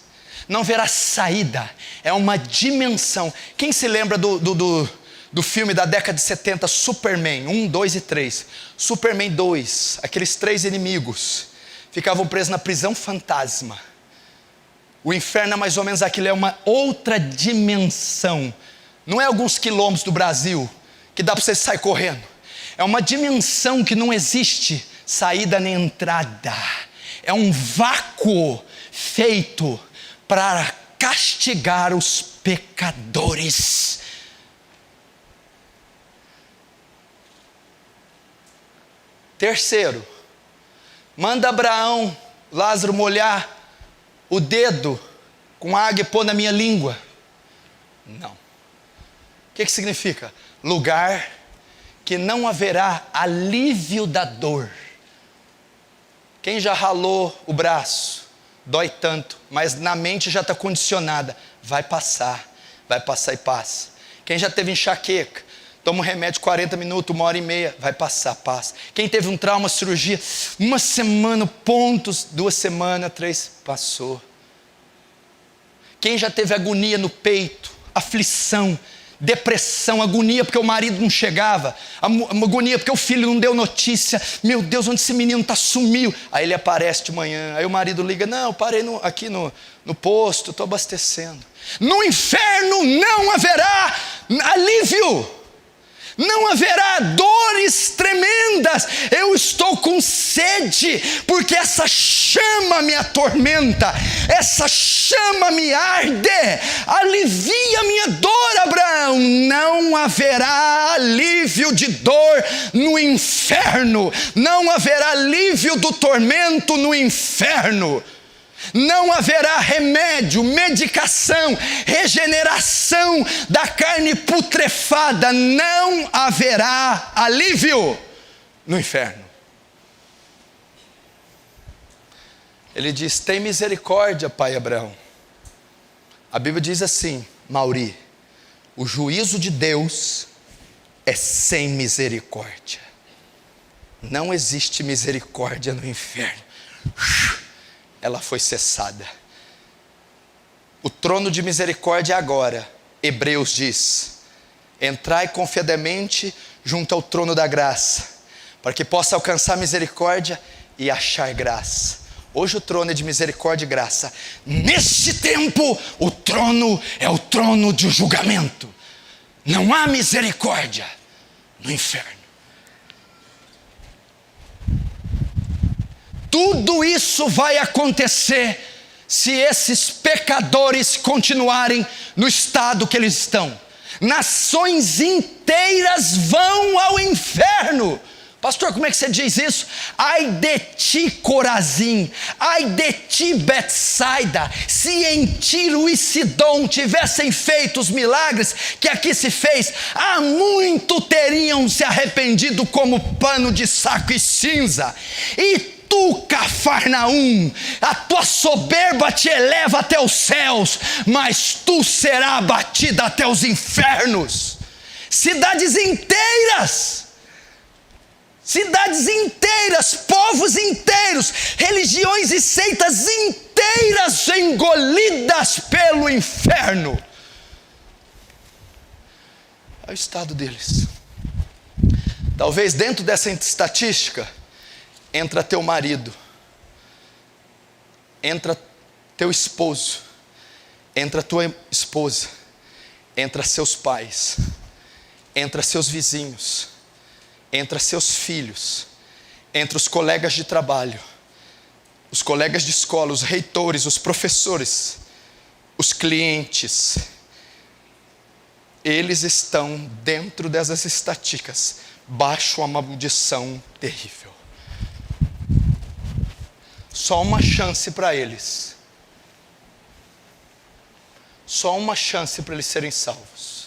não haverá saída. É uma dimensão. Quem se lembra do filme da década de 70, Superman 1, 2 e 3? Superman 2, aqueles 3 inimigos ficavam presos na prisão fantasma. O inferno é mais ou menos aquilo, é uma outra dimensão. Não é alguns quilômetros do Brasil que dá para você sair correndo. É uma dimensão que não existe saída nem entrada. É um vácuo feito para castigar os pecadores. Terceiro, manda Abraão, Lázaro molhar o dedo com água e pôr na minha língua. Não. O que significa? Lugar que não haverá alívio da dor. Quem já ralou o braço, dói tanto, mas na mente já está condicionada, vai passar e passa. Quem já teve enxaqueca, toma um remédio 40 minutos, 1h30, vai passar, passa. Quem teve um trauma, cirurgia, 1 semana, pontos, 2 semanas, 3, passou. Quem já teve agonia no peito, aflição, depressão, agonia porque o marido não chegava, agonia porque o filho não deu notícia, meu Deus, onde esse menino está, sumiu, aí ele aparece de manhã, aí o marido liga, não, parei aqui no posto, estou abastecendo. No inferno não haverá alívio, não haverá dores tremendas. Eu estou com sede, porque essa chama me atormenta, essa chama me arde. Alivia minha dor, Abraão. Não haverá alívio de dor no inferno, não haverá alívio do tormento no inferno. Não haverá remédio, medicação, regeneração da carne putrefada, não haverá alívio no inferno. Ele diz, tem misericórdia, pai Abraão. A Bíblia diz assim, Mauri, o juízo de Deus é sem misericórdia. Não existe misericórdia no inferno. Ela foi cessada. O trono de misericórdia é agora. Hebreus diz: entrai confiadamente junto ao trono da graça, para que possa alcançar misericórdia e achar graça. Hoje o trono é de misericórdia e graça. Neste tempo, o trono é o trono de julgamento. Não há misericórdia no inferno. Tudo isso vai acontecer se esses pecadores continuarem no estado que eles estão. Nações inteiras vão ao inferno. Pastor, como é que você diz isso? Ai de ti, Corazim, ai de ti, Betsaida, se em Tiro e Sidom tivessem feito os milagres que aqui se fez, há muito teriam se arrependido como pano de saco e cinza. E tu, Cafarnaum, a tua soberba te eleva até os céus, mas tu serás abatida até os infernos. Cidades inteiras, povos inteiros, religiões e seitas inteiras engolidas pelo inferno. É o estado deles. Talvez dentro dessa estatística entra teu marido, entra teu esposo, entra tua esposa, entra seus pais, entra seus vizinhos, entra seus filhos, entre os colegas de trabalho, os colegas de escola, os reitores, os professores, os clientes. Eles estão dentro dessas estatísticas, baixo a maldição terrível. Só uma chance para eles. Só uma chance para eles serem salvos.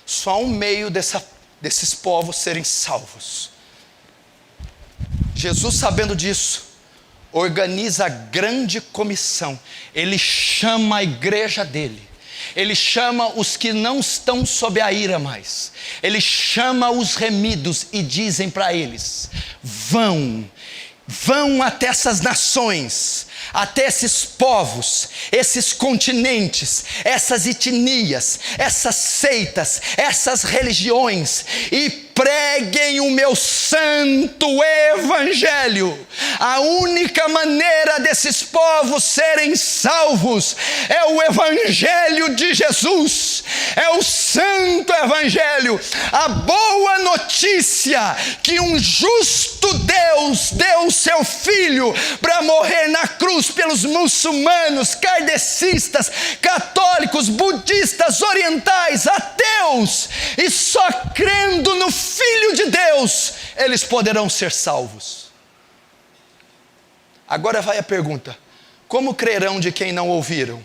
Só um meio desses povos serem salvos. Jesus, sabendo disso, organiza a grande comissão. Ele chama a igreja dele. Ele chama os que não estão sob a ira mais. Ele chama os remidos e dizem para eles: vão até essas nações, até esses povos, esses continentes, essas etnias, essas seitas, essas religiões, e preguem o meu santo evangelho. A única maneira desses povos serem salvos é o evangelho de Jesus, é o santo evangelho, a boa notícia que um justo Deus deu o seu filho para morrer na cruz pelos muçulmanos, kardecistas, católicos, budistas, orientais, ateus, e só crendo no Filho de Deus eles poderão ser salvos. Agora vai a pergunta: como crerão de quem não ouviram?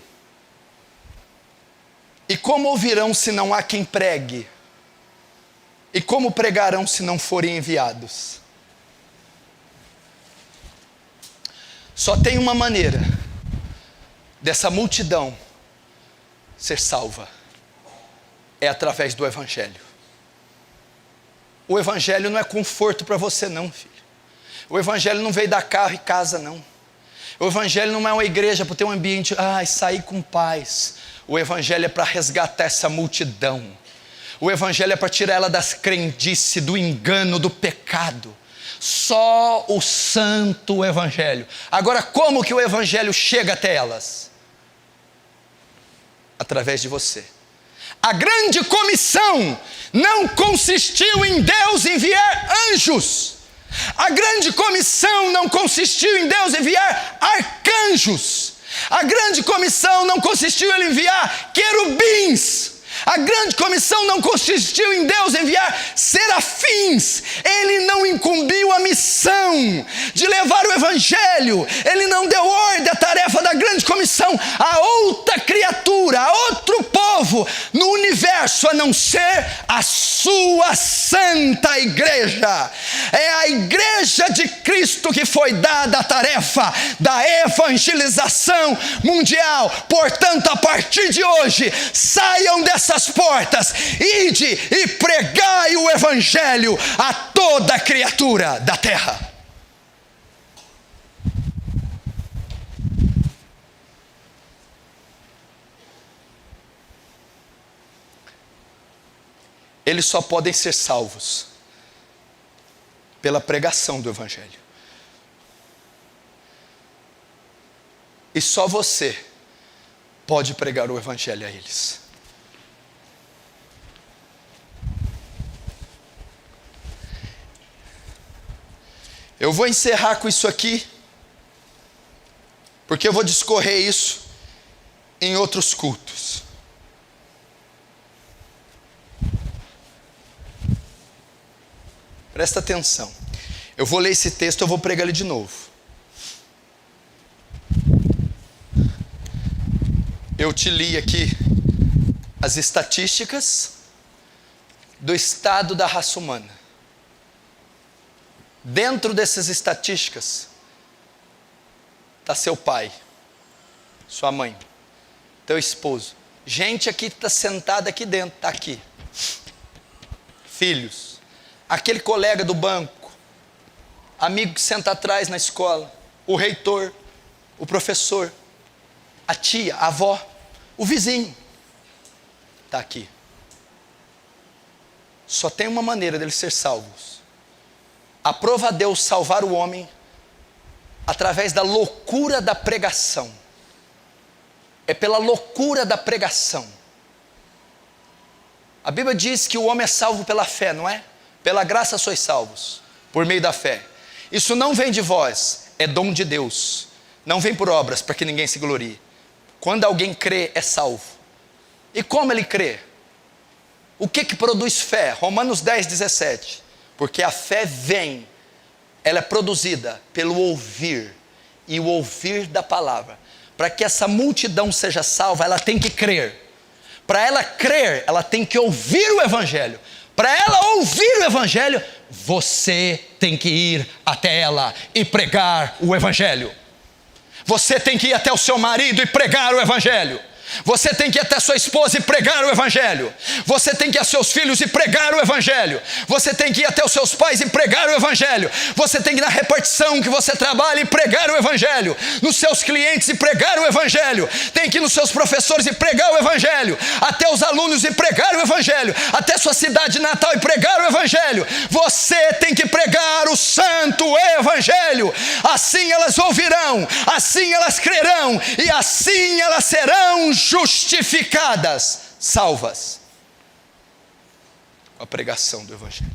E como ouvirão se não há quem pregue? E como pregarão se não forem enviados? Só tem uma maneira dessa multidão ser salva: é através do evangelho. O evangelho não é conforto para você não, filho. O evangelho não veio dar carro e casa não. O evangelho não é uma igreja para ter um ambiente, sair com paz. O evangelho é para resgatar essa multidão. O evangelho é para tirar ela das crendices, do engano, do pecado. Só o santo evangelho. Agora, como que o evangelho chega até elas? Através de você. A grande comissão não consistiu em Deus enviar anjos. A grande comissão não consistiu em Deus enviar arcanjos. A grande comissão não consistiu em enviar querubins. A grande comissão não consistiu em Deus enviar serafins. Ele não incumbiu a missão de levar o evangelho. Ele não deu ordem à tarefa da grande comissão a outra criatura, a outro povo no universo, a não ser a sua santa igreja. É a igreja de Cristo que foi dada a tarefa da evangelização mundial. Portanto, a partir de hoje, saiam dessas portas, ide e pregai o evangelho a toda criatura da terra. eles só podem ser salvos pela pregação do Evangelho. E só você pode pregar o Evangelho a eles. Eu vou encerrar com isso aqui, porque eu vou discorrer isso em outros cultos. Presta atenção. Eu vou ler esse texto, eu vou pregar ele de novo. Eu te li aqui as estatísticas do estado da raça humana. Dentro dessas estatísticas está seu pai, sua mãe, teu esposo. Gente aqui está sentada aqui dentro, está aqui. Filhos. Aquele colega do banco, amigo que senta atrás na escola, o reitor, o professor, a tia, a avó, o vizinho, está aqui. Só tem uma maneira deles ser salvos. Aprova a Deus salvar o homem através da loucura da pregação. É pela loucura da pregação. A Bíblia diz que o homem é salvo pela fé, não é? Pela graça sois salvos, por meio da fé. Isso não vem de vós, é dom de Deus. Não vem por obras, para que ninguém se glorie. Quando alguém crê, é salvo. E como ele crê? O que produz fé? Romanos 10, 17. Porque a fé vem, ela é produzida pelo ouvir, e o ouvir da palavra. Para que essa multidão seja salva, ela tem que crer. Para ela crer, ela tem que ouvir o Evangelho. Para ela ouvir o Evangelho, você tem que ir até ela e pregar o Evangelho. Você tem que ir até o seu marido e pregar o Evangelho. Você tem que ir até sua esposa e pregar o Evangelho. Você tem que ir a seus filhos e pregar o Evangelho. Você tem que ir até os seus pais e pregar o Evangelho. Você tem que ir na repartição que você trabalha e pregar o Evangelho. Nos seus clientes e pregar o Evangelho. Tem que ir nos seus professores e pregar o Evangelho. Até os alunos e pregar o Evangelho. Até sua cidade natal e pregar o Evangelho. Você tem que pregar o santo Evangelho. Assim elas ouvirão, assim elas crerão e assim elas serão justificadas, salvas, com a pregação do Evangelho.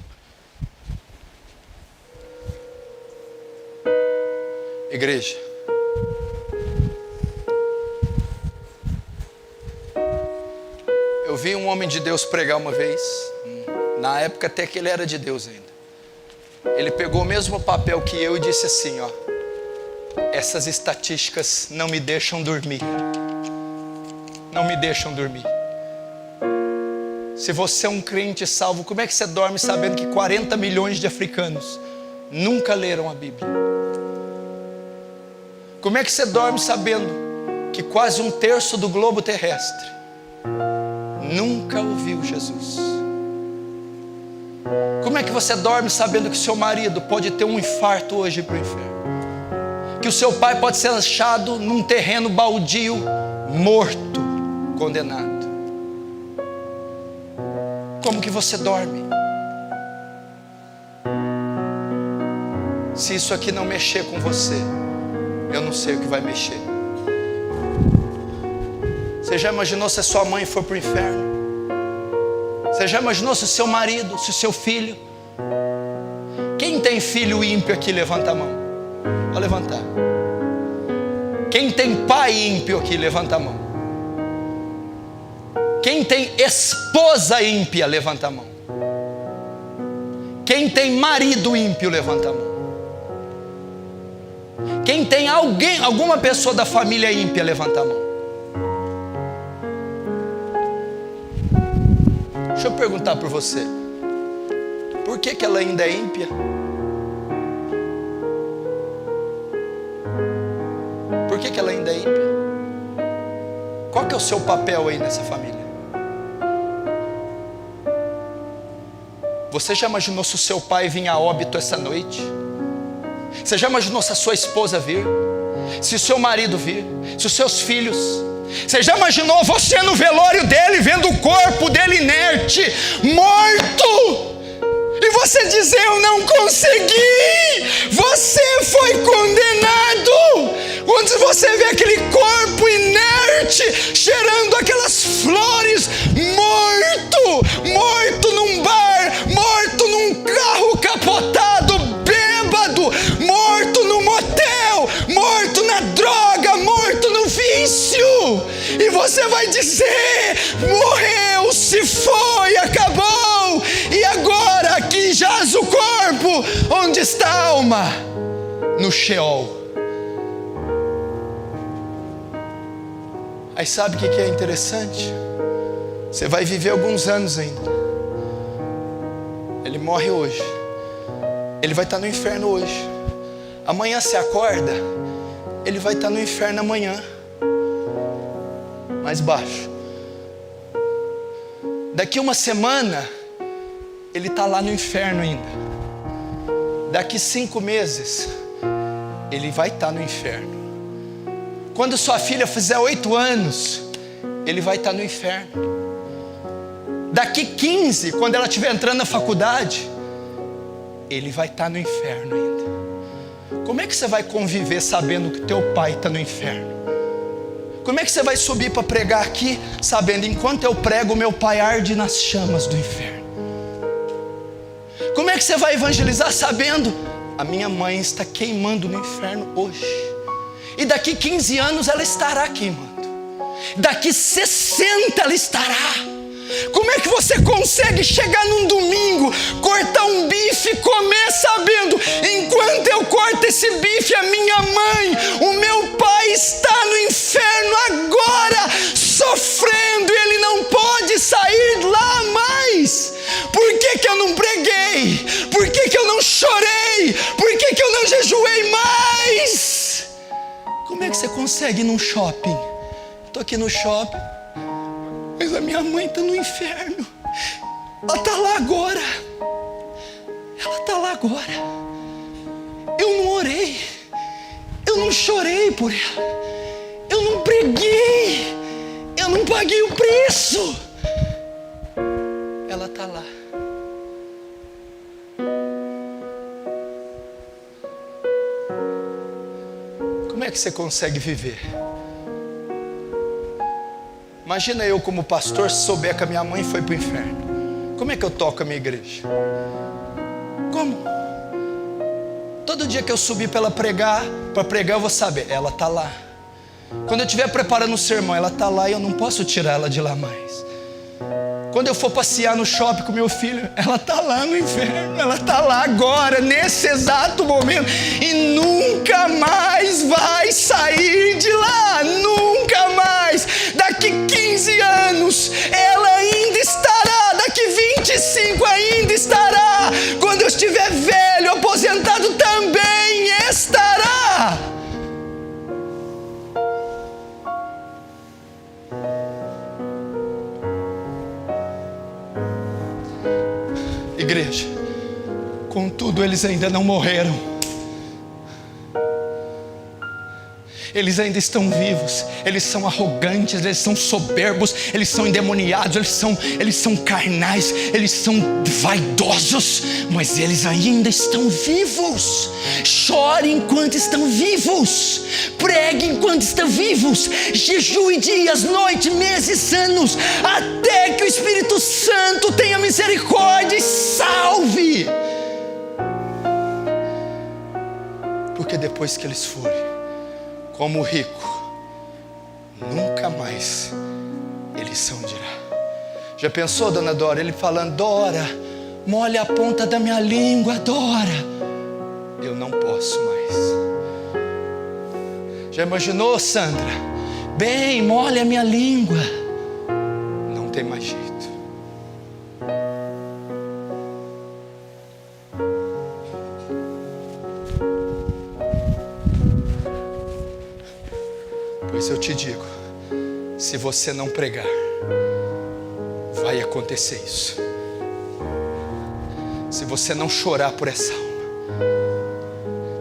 Igreja, eu vi um homem de Deus pregar uma vez, na época até que ele era de Deus ainda. Ele pegou o mesmo papel que eu e disse assim, ó: essas estatísticas não me deixam dormir. Não me deixam dormir. Se você é um crente salvo, como é que você dorme sabendo que 40 milhões de africanos nunca leram a Bíblia? Como é que você dorme sabendo que quase 1/3 do globo terrestre nunca ouviu Jesus? Como é que você dorme sabendo que seu marido pode ter um infarto hoje para o inferno? Que o seu pai pode ser achado num terreno baldio, morto, condenado? Como que você dorme? Se isso aqui não mexer com você, eu não sei o que vai mexer. Você já imaginou se a sua mãe for para o inferno? Você já imaginou se o seu marido, se o seu filho? Quem tem filho ímpio aqui, levanta a mão. Vou levantar. Quem tem pai ímpio aqui, levanta a mão. Quem tem esposa ímpia, levanta a mão. Quem tem marido ímpio, levanta a mão. Quem tem alguma pessoa da família ímpia, levanta a mão. Deixa eu perguntar para você: por que ela ainda é ímpia? Por que ela ainda é ímpia? Qual que é o seu papel aí nessa família? Você já imaginou se o seu pai vinha a óbito essa noite? Você já imaginou se a sua esposa vir? Se o seu marido vir? Se os seus filhos? Você já imaginou você no velório dele, vendo o corpo dele inerte, morto? você dizer: eu não consegui. Você foi condenado. Quando você vê aquele corpo inerte, cheirando aquelas flores, morto num bar, morto num carro capotado, bêbado, morto no motel, morto na droga, morto no vício, e você vai dizer: morreu, se foi, acabou, e agora aqui jaz o corpo. Onde está a alma? No Sheol. Aí sabe o que é interessante? Você vai viver alguns anos ainda. Ele morre hoje, ele vai estar no inferno hoje. Amanhã você acorda, ele vai estar no inferno amanhã, mais baixo. Daqui uma semana, ele está lá no inferno ainda. Daqui 5 meses, ele vai estar no inferno. Quando sua filha fizer 8 anos, ele vai estar no inferno. Daqui 15, quando ela estiver entrando na faculdade, ele vai estar no inferno ainda. Como é que você vai conviver sabendo que teu pai está no inferno? Como é que você vai subir para pregar aqui, sabendo: enquanto eu prego, meu pai arde nas chamas do inferno? Como é que você vai evangelizar sabendo: a minha mãe está queimando no inferno hoje, e daqui 15 anos ela estará queimando, daqui 60 ela estará? Como é que você consegue chegar num domingo, cortar um bife e comer sabendo: enquanto eu corto esse bife, a minha mãe, o meu pai está no inferno agora, sofrendo, e ele não pode sair lá mais? Por que eu não preguei? Por que eu não chorei? Por que eu não jejuei mais? Como é que você consegue ir num shopping? Estou aqui no shopping, mas a minha mãe está no inferno. Ela está lá agora. Ela está lá agora. Eu não orei. Eu não chorei por ela. Eu não preguei. Eu não paguei o preço. Ela está lá. Como é que você consegue viver? Imagina eu como pastor, se souber que a minha mãe foi para o inferno. Como é que eu toco a minha igreja? Como? Todo dia que eu subir para pregar, eu vou saber: ela está lá. Quando eu estiver preparando o sermão, ela está lá e eu não posso tirar ela de lá mais. Quando eu for passear no shopping com meu filho, ela está lá no inferno. Ela está lá agora, nesse exato momento, e nunca mais vai sair de lá. Nunca mais. Daqui 15 anos ela ainda estará. Daqui 25 ainda estará. Quando eu estiver velho, aposentado, também estará. Igreja, contudo eles ainda não morreram. Eles ainda estão vivos. Eles são arrogantes, eles são soberbos, eles são endemoniados, eles são carnais, eles são vaidosos, mas eles ainda estão vivos. Chore enquanto estão vivos, pregue enquanto estão vivos, jejue dias, noite, meses, anos, até que o Espírito Santo tenha misericórdia e salve. Porque depois que eles forem como o rico, nunca mais eles são de lá. Já pensou, dona Dora? Ele falando: Dora, molha a ponta da minha língua, Dora. Eu não posso mais. Já imaginou, Sandra? Bem, molha a minha língua. Não tem mais jeito. Pois eu te digo, se você não pregar, vai acontecer isso. Se você não chorar por essa alma.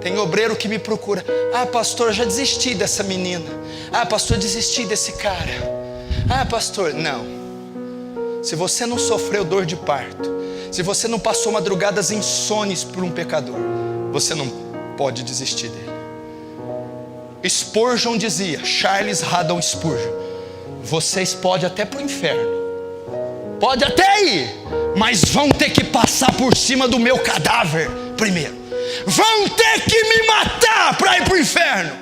Tem obreiro que me procura: ah, pastor, já desisti dessa menina. Ah, pastor, desisti desse cara. Ah, pastor, não. Se você não sofreu dor de parto, Se você não passou madrugadas insones por um pecador, você não pode desistir dele. Spurgeon dizia, Charles Haddon Spurgeon, vocês podem até para o inferno, pode até ir, mas vão ter que passar por cima do meu cadáver primeiro. Vão ter que me matar para ir para o inferno.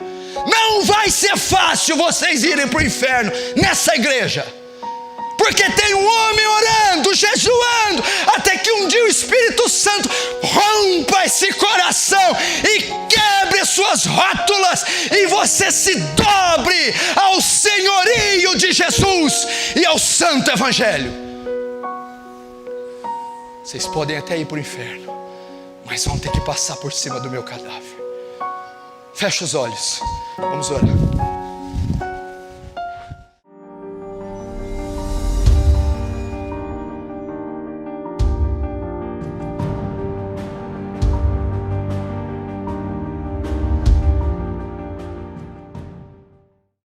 Não vai ser fácil vocês irem para o inferno nessa igreja, porque tem um homem orando, jejuando, até que um dia o Espírito Santo rompa esse coração e quebre suas rótulas, e você se dobre ao senhorio de Jesus e ao santo evangelho. Vocês podem até ir para o inferno, mas vão ter que passar por cima do meu cadáver. Fecha os olhos, vamos orar.